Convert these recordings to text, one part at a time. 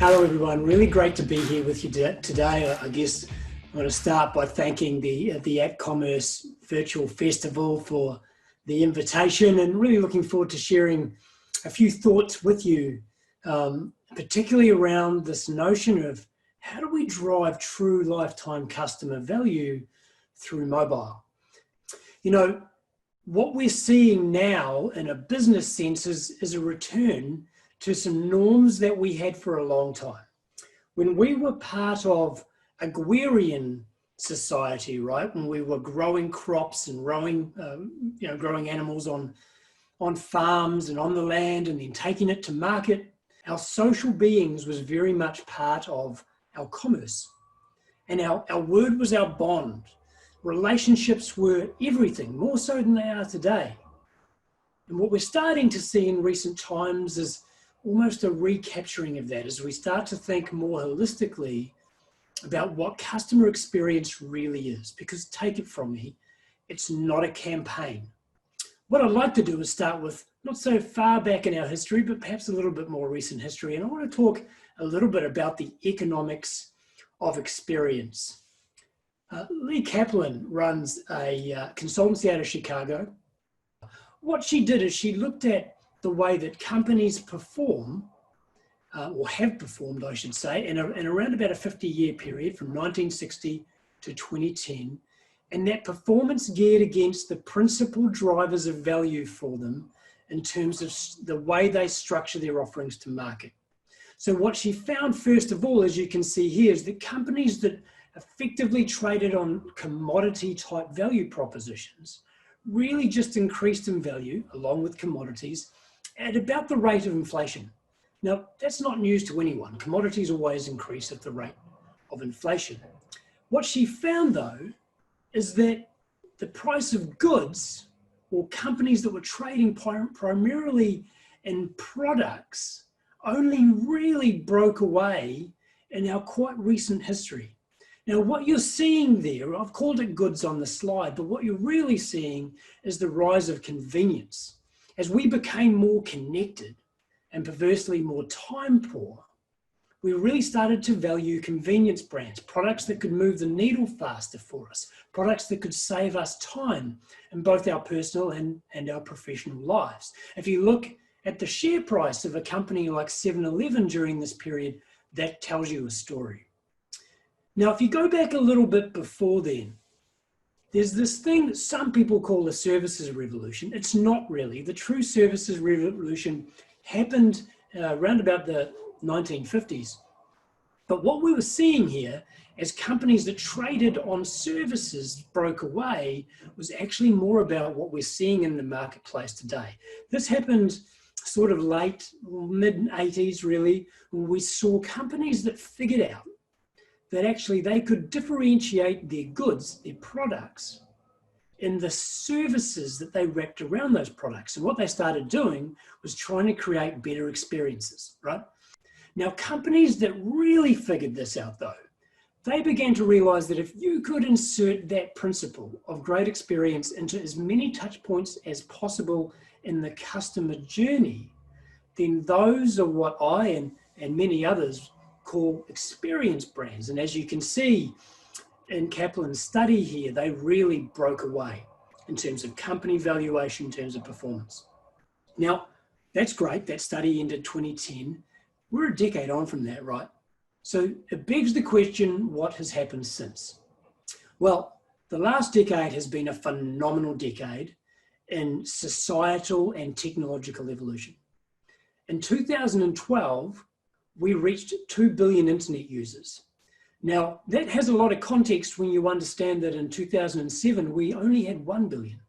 Hello everyone, really great to be here with you today. I guess I'm going to start by thanking the AppCommerce Virtual Festival for the invitation, and really looking forward to sharing a few thoughts with you, particularly around this notion of how do we drive true lifetime customer value through mobile. You know, what we're seeing now in a business sense is a return to some norms that we had for a long time. When we were part of agrarian society, right? When we were growing crops and growing animals on farms and on the land and then taking it to market, our social beings was very much part of our commerce. And our word was our bond. Relationships were everything, more so than they are today. And what we're starting to see in recent times is almost a recapturing of that as we start to think more holistically about what customer experience really is. Because take it from me, it's not a campaign. What I'd like to do is start with not so far back in our history, but perhaps a little bit more recent history. And I want to talk a little bit about the economics of experience. Lee Kaplan runs a consultancy out of Chicago. What she did is she looked at the way that companies perform, or have performed, I should say, in around about a 50-year period from 1960 to 2010, and that performance geared against the principal drivers of value for them in terms of the way they structure their offerings to market. So what she found, first of all, as you can see here, is that companies that effectively traded on commodity type value propositions really just increased in value along with commodities at about the rate of inflation. Now, that's not news to anyone. Commodities always increase at the rate of inflation. What she found, though, is that the price of goods, or companies that were trading primarily in products, only really broke away in our quite recent history. Now, what you're seeing there, I've called it goods on the slide, but what you're really seeing is the rise of convenience. As we became more connected and perversely more time poor, we really started to value convenience brands, products that could move the needle faster for us, products that could save us time in both our personal and our professional lives. If you look at the share price of a company like 7-Eleven during this period, that tells you a story. Now, if you go back a little bit before then, there's this thing that some people call the services revolution. It's not really. The true services revolution happened around about the 1950s. But what we were seeing here as companies that traded on services broke away was actually more about what we're seeing in the marketplace today. This happened sort of late, mid-80s really, when we saw companies that figured out that actually they could differentiate their goods, their products, in the services that they wrapped around those products. And what they started doing was trying to create better experiences, right? Now, companies that really figured this out though, they began to realize that if you could insert that principle of great experience into as many touch points as possible in the customer journey, then those are what I and many others call experience brands. And as you can see in Kaplan's study here, they really broke away in terms of company valuation, in terms of performance. Now, that's great. That study ended 2010. We're a decade on from that, right? So it begs the question, what has happened since? Well, the last decade has been a phenomenal decade in societal and technological evolution. In 2012, we reached 2 billion internet users. Now, that has a lot of context when you understand that in 2007, we only had 1 billion.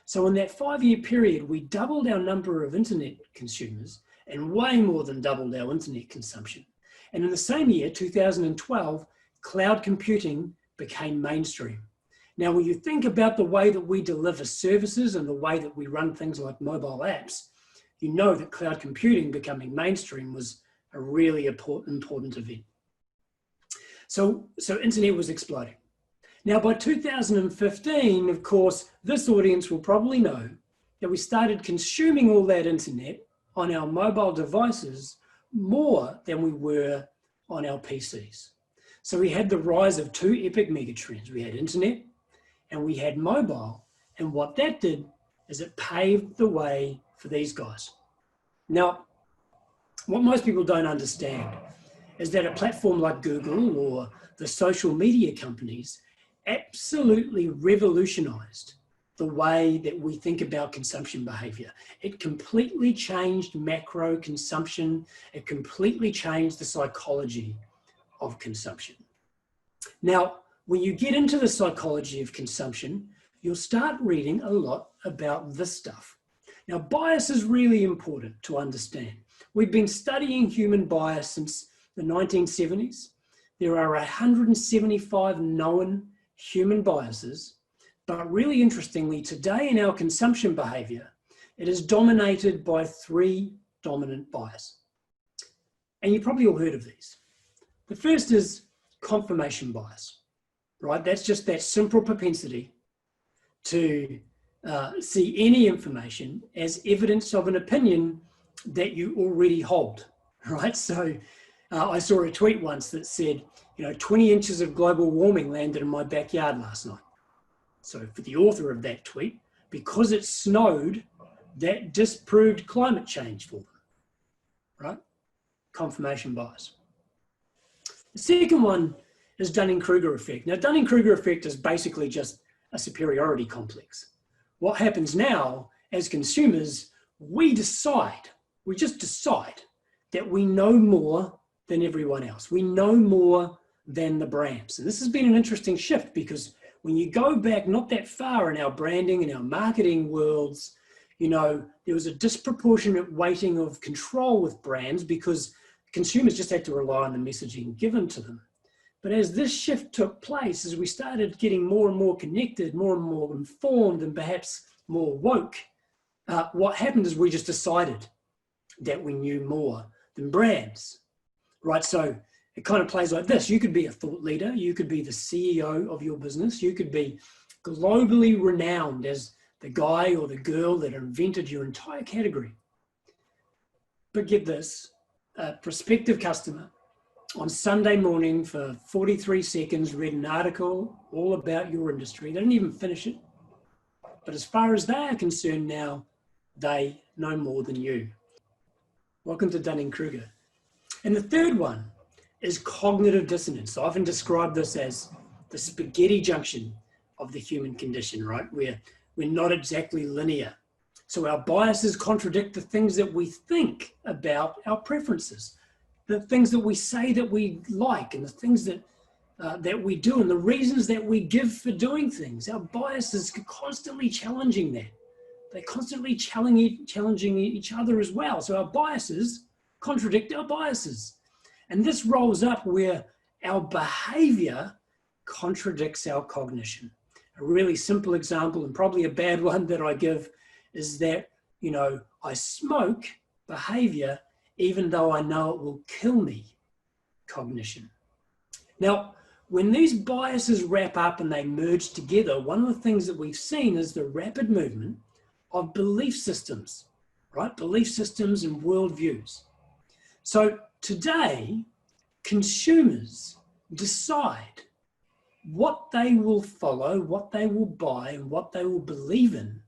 So in that 5-year period, we doubled our number of internet consumers and way more than doubled our internet consumption. And in the same year, 2012, cloud computing became mainstream. Now, when you think about the way that we deliver services and the way that we run things like mobile apps, you know that cloud computing becoming mainstream was a really important event. So internet was exploding. Now by 2015, of course, this audience will probably know that we started consuming all that internet on our mobile devices more than we were on our PCs. So we had the rise of two epic megatrends. We had internet and we had mobile. And what that did is it paved the way for these guys. Now, what most people don't understand is that a platform like Google or the social media companies absolutely revolutionized the way that we think about consumption behavior. It completely changed macro consumption. It completely changed the psychology of consumption. Now, when you get into the psychology of consumption, you'll start reading a lot about this stuff. Now, bias is really important to understand. We've been studying human bias since the 1970s. There are 175 known human biases, but really interestingly, today in our consumption behavior, it is dominated by three dominant biases. And you've probably all heard of these. The first is confirmation bias, right? That's just that simple propensity to see any information as evidence of an opinion that you already hold, right? So I saw a tweet once that said, 20 inches of global warming landed in my backyard last night. So for the author of that tweet, because it snowed, that disproved climate change for them, right? Confirmation bias. The second one is Dunning-Kruger effect. Now, Dunning-Kruger effect is basically just a superiority complex. What happens now as consumers, we just decide that we know more than everyone else. We know more than the brands. And this has been an interesting shift because when you go back not that far in our branding and our marketing worlds, there was a disproportionate weighting of control with brands because consumers just had to rely on the messaging given to them. But as this shift took place, as we started getting more and more connected, more and more informed, and perhaps more woke, what happened is we just decided that we knew more than brands, right? So it kind of plays like this. You could be a thought leader. You could be the CEO of your business. You could be globally renowned as the guy or the girl that invented your entire category. But get this, a prospective customer on Sunday morning for 43 seconds read an article all about your industry. They didn't even finish it. But as far as they are concerned now, they know more than you. Welcome to Dunning-Kruger. And the third one is cognitive dissonance. I often describe this as the spaghetti junction of the human condition, right? We're not exactly linear. So our biases contradict the things that we think about our preferences, the things that we say that we like, and the things that we do, and the reasons that we give for doing things. Our biases are constantly challenging that. They're constantly challenging each other as well. So our biases contradict our biases. And this rolls up where our behavior contradicts our cognition. A really simple example, and probably a bad one that I give, is that, I smoke behavior even though I know it will kill me, cognition. Now, when these biases wrap up and they merge together, one of the things that we've seen is the rapid movement of belief systems, right? Belief systems and worldviews. So today, consumers decide what they will follow, what they will buy, and what they will believe in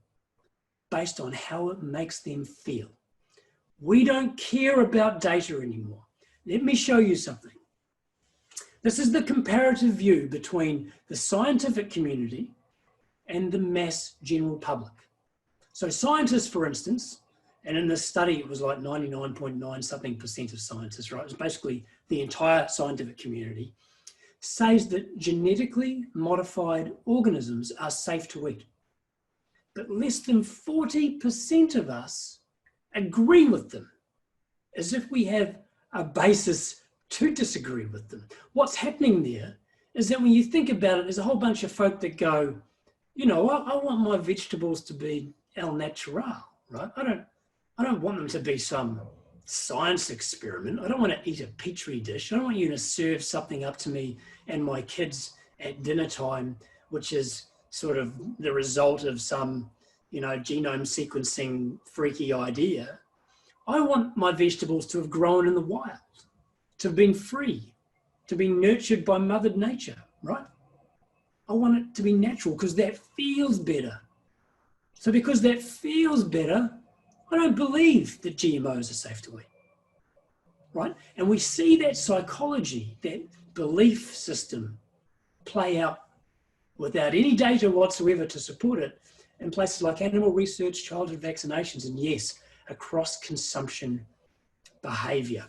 based on how it makes them feel. We don't care about data anymore. Let me show you something. This is the comparative view between the scientific community and the mass general public. So scientists, for instance, and in this study, it was like 99.9 something % of scientists, right? It was basically the entire scientific community, says that genetically modified organisms are safe to eat. But less than 40% of us agree with them, as if we have a basis to disagree with them. What's happening there is that when you think about it, there's a whole bunch of folk that go, I want my vegetables to be al natural, right? I don't want them to be some science experiment. I don't want to eat a petri dish. I don't want you to serve something up to me and my kids at dinner time, which is sort of the result of some, genome sequencing freaky idea. I want my vegetables to have grown in the wild, to have been free, to be nurtured by Mother Nature, right? I want it to be natural because that feels better. So because that feels better, I don't believe that GMOs are safe to eat, right? And we see that psychology, that belief system play out without any data whatsoever to support it in places like animal research, childhood vaccinations, and yes, across consumption behavior.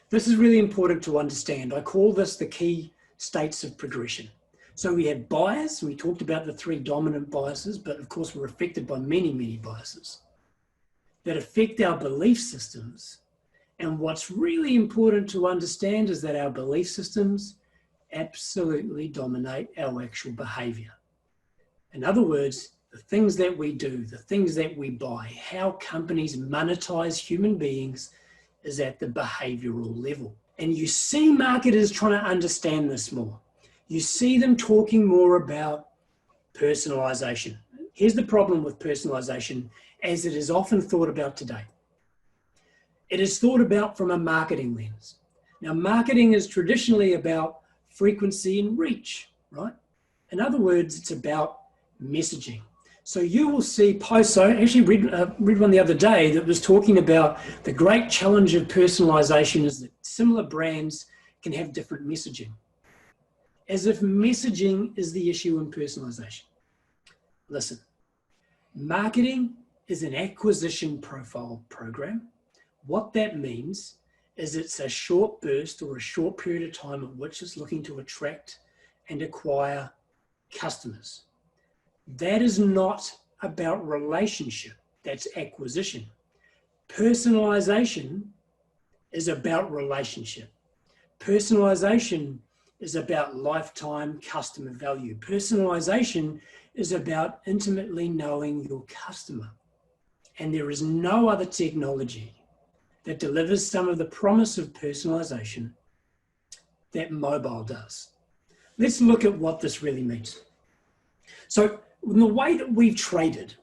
This is really important to understand. I call this the key states of progression. So we have bias, and we talked about the 3 dominant biases, but of course we're affected by many, many biases that affect our belief systems. And what's really important to understand is that our belief systems absolutely dominate our actual behavior. In other words, the things that we do, the things that we buy, how companies monetize human beings is at the behavioral level. And you see marketers trying to understand this more. You see them talking more about personalization. Here's the problem with personalization as it is often thought about today. It is thought about from a marketing lens. Now, marketing is traditionally about frequency and reach, right? In other words, it's about messaging. So you will see posts. I actually read one the other day that was talking about the great challenge of personalization is that similar brands can have different messaging, as if messaging is the issue in personalization. Listen, marketing is an acquisition profile program. What that means is it's a short burst or a short period of time at which it's looking to attract and acquire customers. That is not about relationship, that's acquisition. Personalization is about relationship. Personalization is about lifetime customer value. Personalization is about intimately knowing your customer. And there is no other technology that delivers some of the promise of personalization that mobile does. Let's look at what this really means. So in the way that we've traded,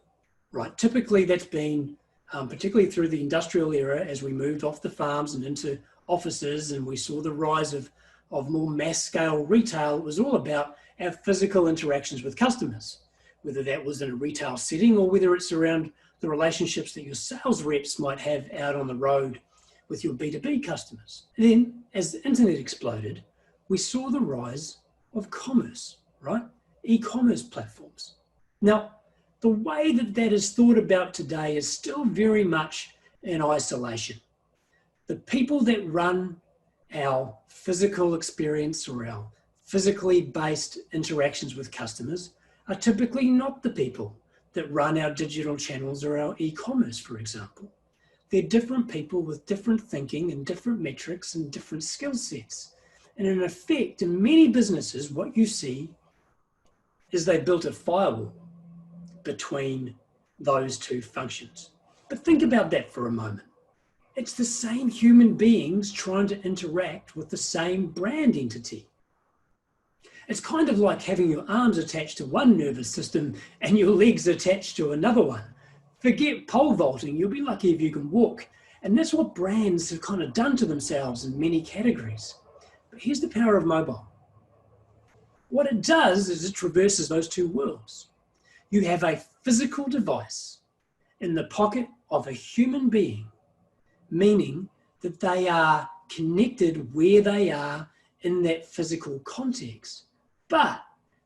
right, typically that's been, particularly through the industrial era, as we moved off the farms and into offices and we saw the rise of more mass scale retail, it was all about our physical interactions with customers, whether that was in a retail setting or whether it's around the relationships that your sales reps might have out on the road with your B2B customers. And then as the internet exploded, we saw the rise of commerce, right? E-commerce platforms. Now, the way that that is thought about today is still very much in isolation. The people that run our physical experience or our physically based interactions with customers are typically not the people that run our digital channels or our e-commerce, for example. They're different people with different thinking and different metrics and different skill sets. And in effect, in many businesses, what you see is they built a firewall between those two functions. But think about that for a moment. It's the same human beings trying to interact with the same brand entity. It's kind of like having your arms attached to one nervous system and your legs attached to another one. Forget pole vaulting, you'll be lucky if you can walk. And that's what brands have kind of done to themselves in many categories. But here's the power of mobile. What it does is it traverses those two worlds. You have a physical device in the pocket of a human being, meaning that they are connected where they are in that physical context. But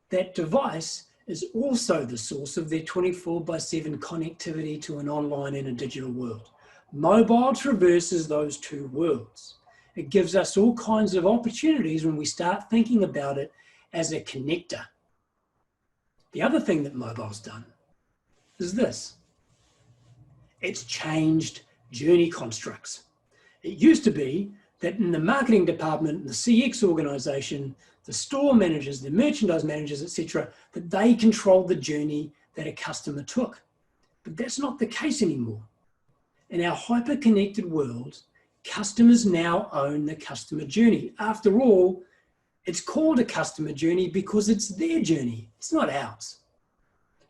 that device is also the source of their 24/7 connectivity to an online and a digital world. Mobile traverses those two worlds. It gives us all kinds of opportunities when we start thinking about it as a connector. The other thing that mobile's done is this. It's changed journey constructs. It used to be that in the marketing department, the CX organization, the store managers, the merchandise managers, etc., that they controlled the journey that a customer took. But that's not the case anymore. In our hyper-connected world, customers now own the customer journey. After all, it's called a customer journey because it's their journey. It's not ours.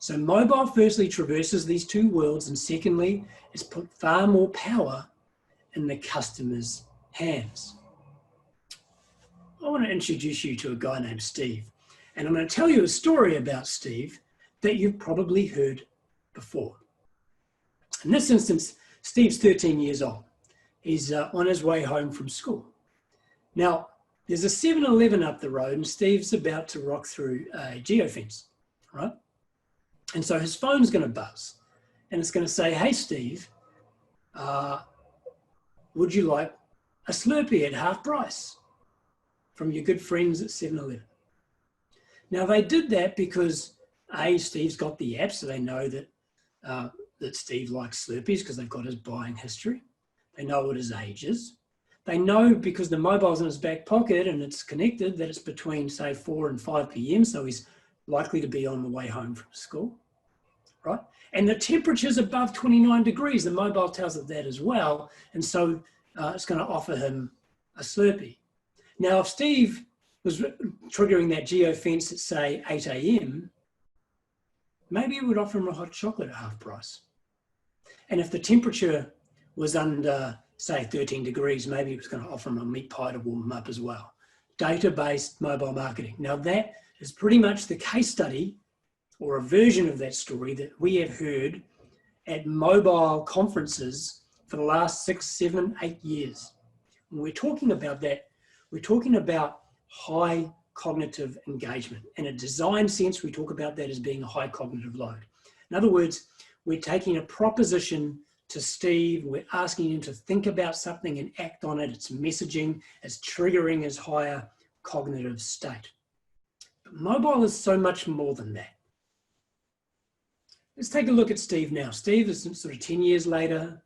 So mobile firstly traverses these two worlds, and secondly, it's put far more power in the customer's hands. I want to introduce you to a guy named Steve, and I'm going to tell you a story about Steve that you've probably heard before. In this instance, Steve's 13 years old. He's on his way home from school. Now, there's a 7-Eleven up the road, and Steve's about to rock through a geofence, right? And so his phone's going to buzz, and it's going to say, "Hey, Steve, would you like a Slurpee at half price from your good friends at 7-Eleven?" Now, they did that because, A, Steve's got the app, so they know that, that Steve likes Slurpees because they've got his buying history. They know what his age is. They know because the mobile's in his back pocket and it's connected that it's between, say, 4 and 5 p.m, so he's likely to be on the way home from school, right? And the temperature's above 29 degrees. The mobile tells it that as well, and so it's going to offer him a Slurpee. Now, if Steve was triggering that geofence at, say, 8 a.m, maybe it would offer him a hot chocolate at half price. And if the temperature was under, say, 13 degrees, maybe it was going to offer him a meat pie to warm him up as well. Data-based mobile marketing. Now, that is pretty much the case study or a version of that story that we have heard at mobile conferences for the last 6, 7, 8 years. When we're talking about that, we're talking about high cognitive engagement. In a design sense, we talk about that as being a high cognitive load. In other words, we're taking a proposition to Steve, we're asking him to think about something and act on it. It's messaging, it's triggering his higher cognitive state. But mobile is so much more than that. Let's take a look at Steve now. Steve is sort of 10 years later.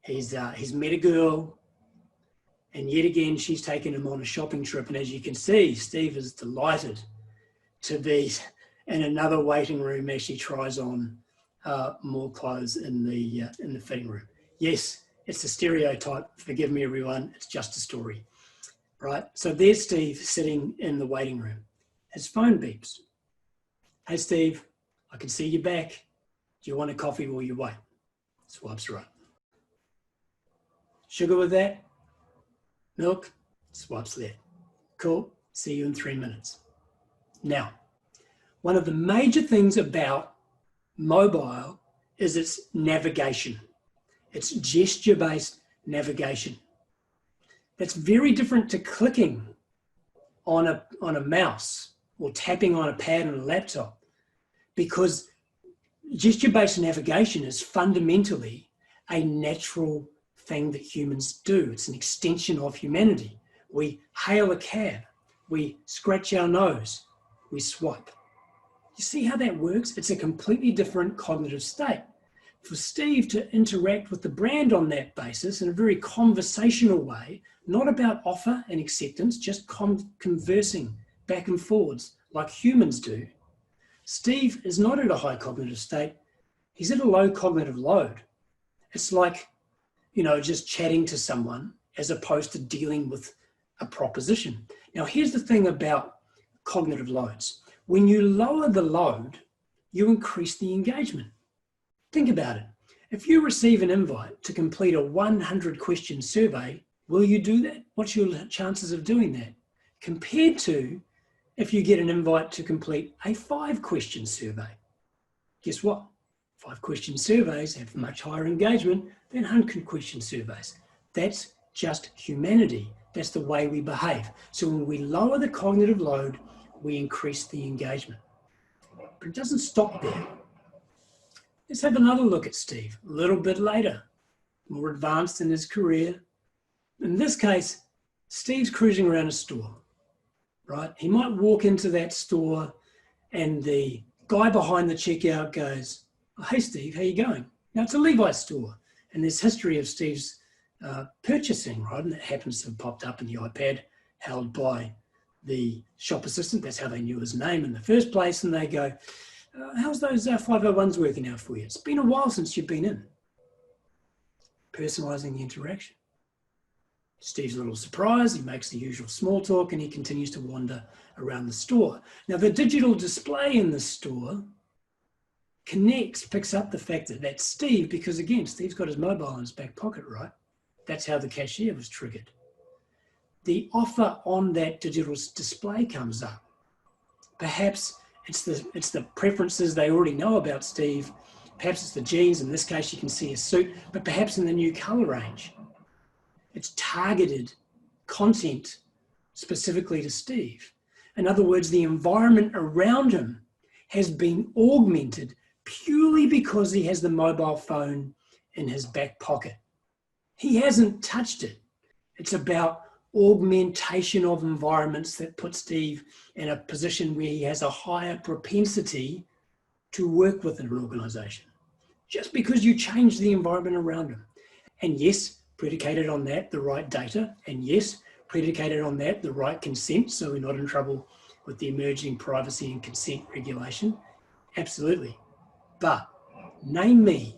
He's met a girl, and yet again, she's taken him on a shopping trip. And as you can see, Steve is delighted to be in another waiting room as she tries on more clothes in the fitting room. Yes, it's a stereotype. Forgive me, everyone. It's just a story, right? So there's Steve sitting in the waiting room. His phone beeps. "Hey, Steve, I can see you back. Do you want a coffee while you wait?" Swipes right. "Sugar with that? Milk?" Swipes left. "Cool. See you in 3 minutes." Now, one of the major things about mobile is its navigation. It's gesture-based navigation. That's very different to clicking on a mouse or tapping on a pad on a laptop, because gesture-based navigation is fundamentally a natural thing that humans do. It's an extension of humanity. We hail a cab, we scratch our nose, we swipe. You see how that works? It's a completely different cognitive state. For Steve to interact with the brand on that basis in a very conversational way, not about offer and acceptance, just conversing back and forwards like humans do, Steve is not at a high cognitive state. He's at a low cognitive load. It's like, you know, just chatting to someone as opposed to dealing with a proposition. Now, here's the thing about cognitive loads. When you lower the load, you increase the engagement. Think about it. If you receive an invite to complete a 100-question survey, will you do that? What's your chances of doing that? Compared to if you get an invite to complete a 5-question survey. Guess what? 5-question surveys have much higher engagement than 100-question surveys. That's just humanity. That's the way we behave. So when we lower the cognitive load, we increase the engagement. But it doesn't stop there. Let's have another look at Steve, a little bit later, more advanced in his career. In this case, Steve's cruising around a store, right? He might walk into that store and the guy behind the checkout goes, "Oh, hey, Steve, how you going?" Now, it's a Levi's store, and there's history of Steve's purchasing, right? And that happens to have popped up in the iPad held by the shop assistant. That's how they knew his name in the first place. And they go, "How's those 501s working out for you? It's been a while since you've been in." Personalizing the interaction. Steve's a little surprised. He makes the usual small talk and he continues to wander around the store. Now, the digital display in the store picks up the fact that that's Steve, because again, Steve's got his mobile in his back pocket, right? That's how the cashier was triggered. The offer on that digital display comes up. Perhaps it's the preferences they already know about Steve. Perhaps it's the jeans. In this case, you can see a suit, but perhaps in the new color range, it's targeted content specifically to Steve. In other words, the environment around him has been augmented purely because he has the mobile phone in his back pocket. He hasn't touched it. It's about augmentation of environments that put Steve in a position where he has a higher propensity to work within an organization, just because you change the environment around him. And yes, predicated on that, the right data, and yes, predicated on that, the right consent, so we're not in trouble with the emerging privacy and consent regulation. Absolutely. But name me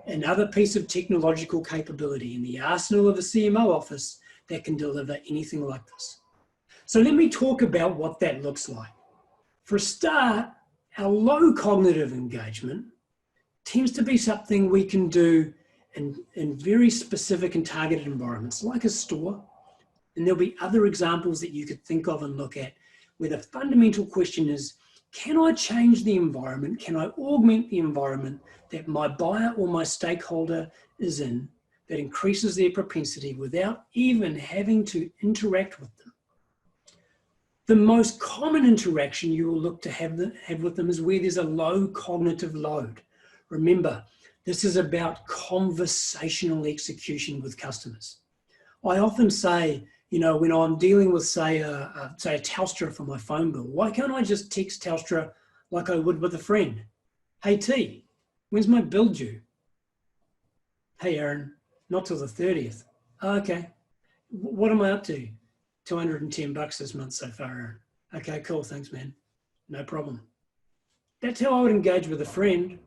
another piece of technological capability in the arsenal of a CMO office that can deliver anything like this. So let me talk about what that looks like. For a start, our low cognitive engagement tends to be something we can do in very specific and targeted environments, like a store. And there'll be other examples that you could think of and look at where the fundamental question is, can I change the environment? Can I augment the environment that my buyer or my stakeholder is in that increases their propensity without even having to interact with them? The most common interaction you will look to have with them is where there's a low cognitive load. Remember, this is about conversational execution with customers. I often say, you know, when I'm dealing with, say a Telstra for my phone bill, why can't I just text Telstra like I would with a friend? Hey T, when's my bill due? Hey Aaron, not till the 30th. Oh, okay. What am I up to? 210 bucks this month so far, Aaron. Okay, cool, thanks man. No problem. That's how I would engage with a friend.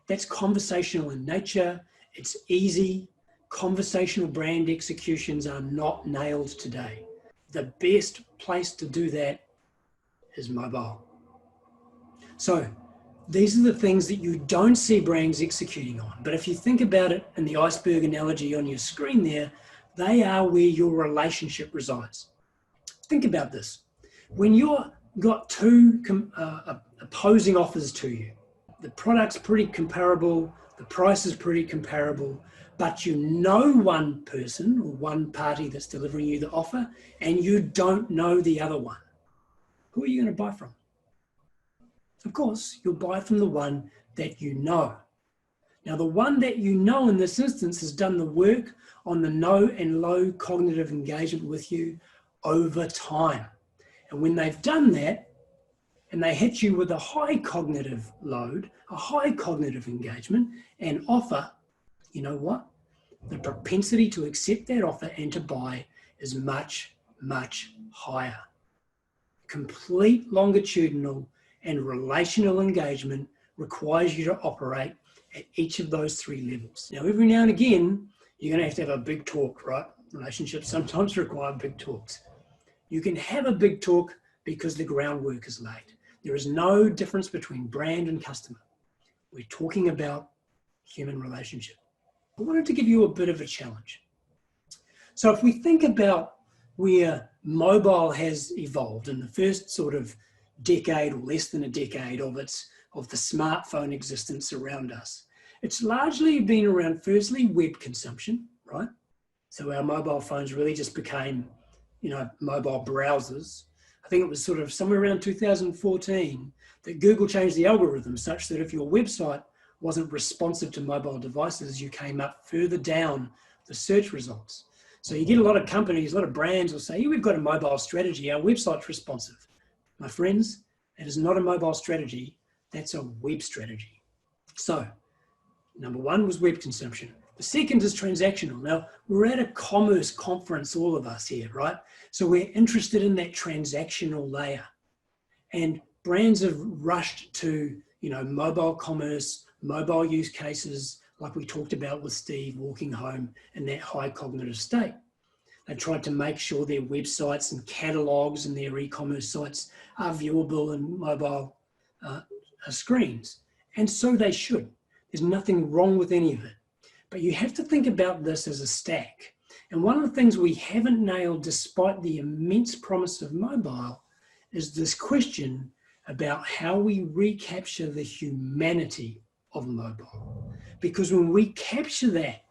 That's conversational in nature. It's easy. Conversational brand executions are not nailed today. The best place to do that is mobile. So these are the things that you don't see brands executing on. But if you think about it in the iceberg analogy on your screen there, they are where your relationship resides. Think about this. When you've got two opposing offers to you, the product's pretty comparable, the price is pretty comparable, but you know one person or one party that's delivering you the offer and you don't know the other one. Who are you going to buy from? Of course, you'll buy from the one that you know. Now, the one that you know in this instance has done the work on the no and low cognitive engagement with you over time. And when they've done that, and they hit you with a high cognitive load, a high cognitive engagement, and offer, you know what? The propensity to accept that offer and to buy is much, much higher. Complete longitudinal and relational engagement requires you to operate at each of those three levels. Now, every now and again, you're going to have a big talk, right? Relationships sometimes require big talks. You can have a big talk because the groundwork is laid. There is no difference between brand and customer. We're talking about human relationship. I wanted to give you a bit of a challenge. So if we think about where mobile has evolved in the first sort of decade or less than a decade of the smartphone existence around us, it's largely been around, firstly, web consumption, right? So our mobile phones really just became, you know, mobile browsers. I think it was sort of somewhere around 2014 that Google changed the algorithm such that if your website wasn't responsive to mobile devices, you came up further down the search results. So you get a lot of companies, a lot of brands will say, yeah, we've got a mobile strategy, our website's responsive. My friends, that is not a mobile strategy, that's a web strategy. So number one was web consumption. The second is transactional. Now, we're at a commerce conference, all of us here, right? So we're interested in that transactional layer. And brands have rushed to, you know, mobile commerce, mobile use cases, like we talked about with Steve walking home in that high cognitive state. They tried to make sure their websites and catalogs and their e-commerce sites are viewable in mobile screens. And so they should. There's nothing wrong with any of it. But you have to think about this as a stack. And one of the things we haven't nailed, despite the immense promise of mobile, is this question about how we recapture the humanity of mobile. Because when we capture that,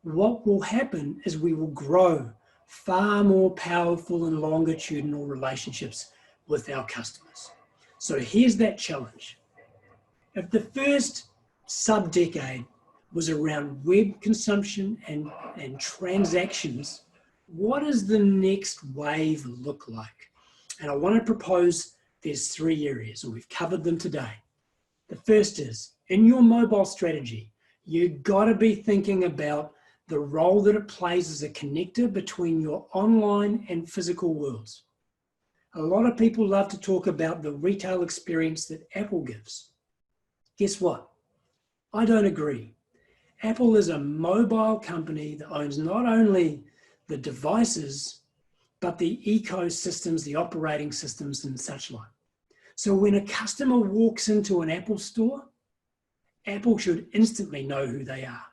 what will happen is we will grow far more powerful and longitudinal relationships with our customers. So here's that challenge. If the first sub-decade was around web consumption and transactions, what does the next wave look like? And I want to propose there's 3 areas, and we've covered them today. The first is, in your mobile strategy, you've got to be thinking about the role that it plays as a connector between your online and physical worlds. A lot of people love to talk about the retail experience that Apple gives. Guess what? I don't agree. Apple is a mobile company that owns not only the devices, but the ecosystems, the operating systems and such like. So when a customer walks into an Apple store, Apple should instantly know who they are.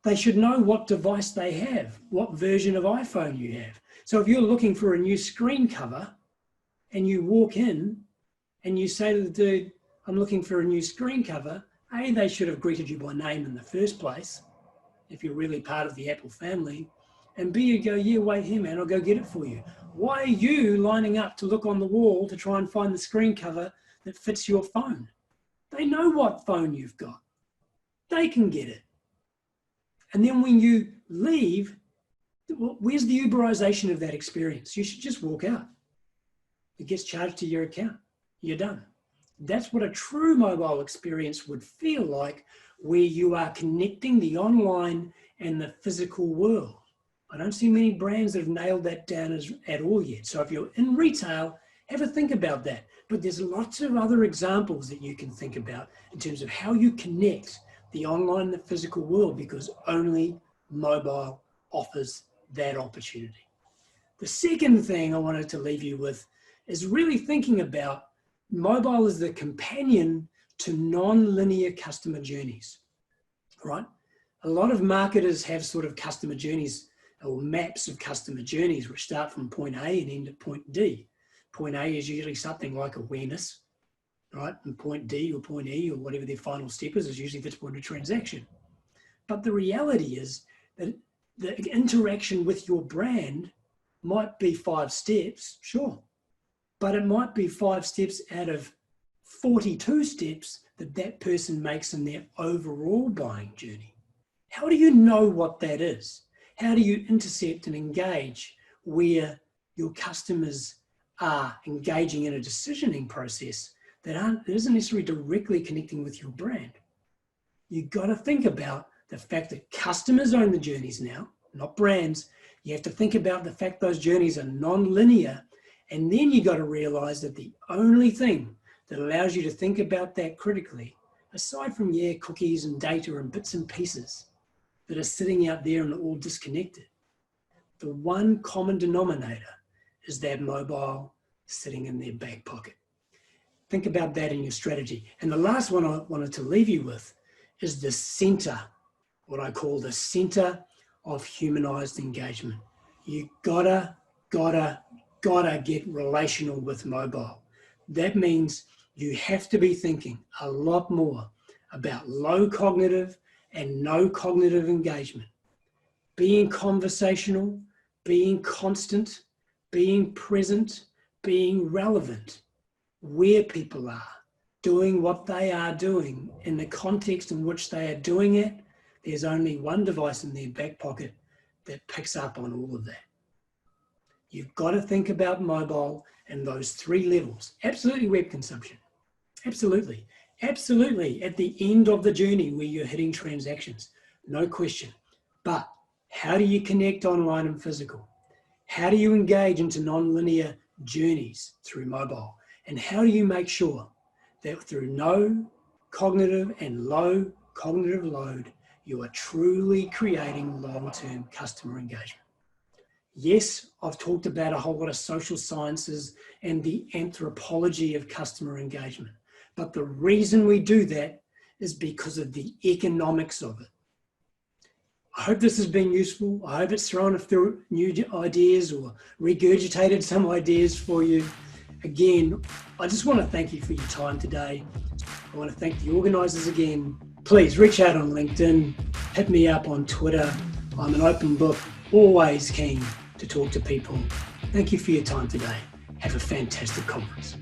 They should know what device they have, what version of iPhone you have. So if you're looking for a new screen cover and you walk in and you say to the dude, I'm looking for a new screen cover, A, they should have greeted you by name in the first place, if you're really part of the Apple family, and B, you go, yeah, wait here, man, I'll go get it for you. Why are you lining up to look on the wall to try and find the screen cover that fits your phone? They know what phone you've got. They can get it. And then when you leave, where's the Uberization of that experience? You should just walk out. It gets charged to your account. You're done. That's what a true mobile experience would feel like, where you are connecting the online and the physical world. I don't see many brands that have nailed that down at all yet. So if you're in retail, have a think about that. But there's lots of other examples that you can think about in terms of how you connect the online and the physical world, because only mobile offers that opportunity. The second thing I wanted to leave you with is really thinking about mobile as the companion to non-linear customer journeys, right? A lot of marketers have sort of customer journeys or maps of customer journeys which start from point A and end at point D. Point A is usually something like awareness, right? And point D or point E or whatever their final step is usually this point of transaction. But the reality is that the interaction with your brand might be 5 steps, sure, but it might be 5 steps out of 42 steps that person makes in their overall buying journey. How do you know what that is? How do you intercept and engage where your customers are engaging in a decisioning process that isn't necessarily directly connecting with your brand? You've got to think about the fact that customers own the journeys now, not brands. You have to think about the fact those journeys are non-linear. And then you got to realize that the only thing that allows you to think about that critically, aside from, yeah, cookies and data and bits and pieces that are sitting out there and are all disconnected, the one common denominator is that mobile sitting in their back pocket. Think about that in your strategy. And the last one I wanted to leave you with is the center, what I call the center of humanized engagement. You gotta get relational with mobile. That means you have to be thinking a lot more about low cognitive and no cognitive engagement. Being conversational, being constant, being present, being relevant, where people are, doing what they are doing in the context in which they are doing it. There's only one device in their back pocket that picks up on all of that. You've got to think about mobile in those 3 levels. Absolutely web consumption. Absolutely. Absolutely at the end of the journey where you're hitting transactions. No question. But how do you connect online and physical? How do you engage into non-linear journeys through mobile? And how do you make sure that through no cognitive and low cognitive load, you are truly creating long-term customer engagement? Yes, I've talked about a whole lot of social sciences and the anthropology of customer engagement, But the reason we do that is because of the economics of it. I hope this has been useful. I hope it's thrown a few new ideas or regurgitated some ideas for you. Again, I just want to thank you for your time today. I want to thank the organisers again. Please reach out on LinkedIn, hit me up on Twitter. I'm an open book, always keen to talk to people. Thank you for your time today. Have a fantastic conference.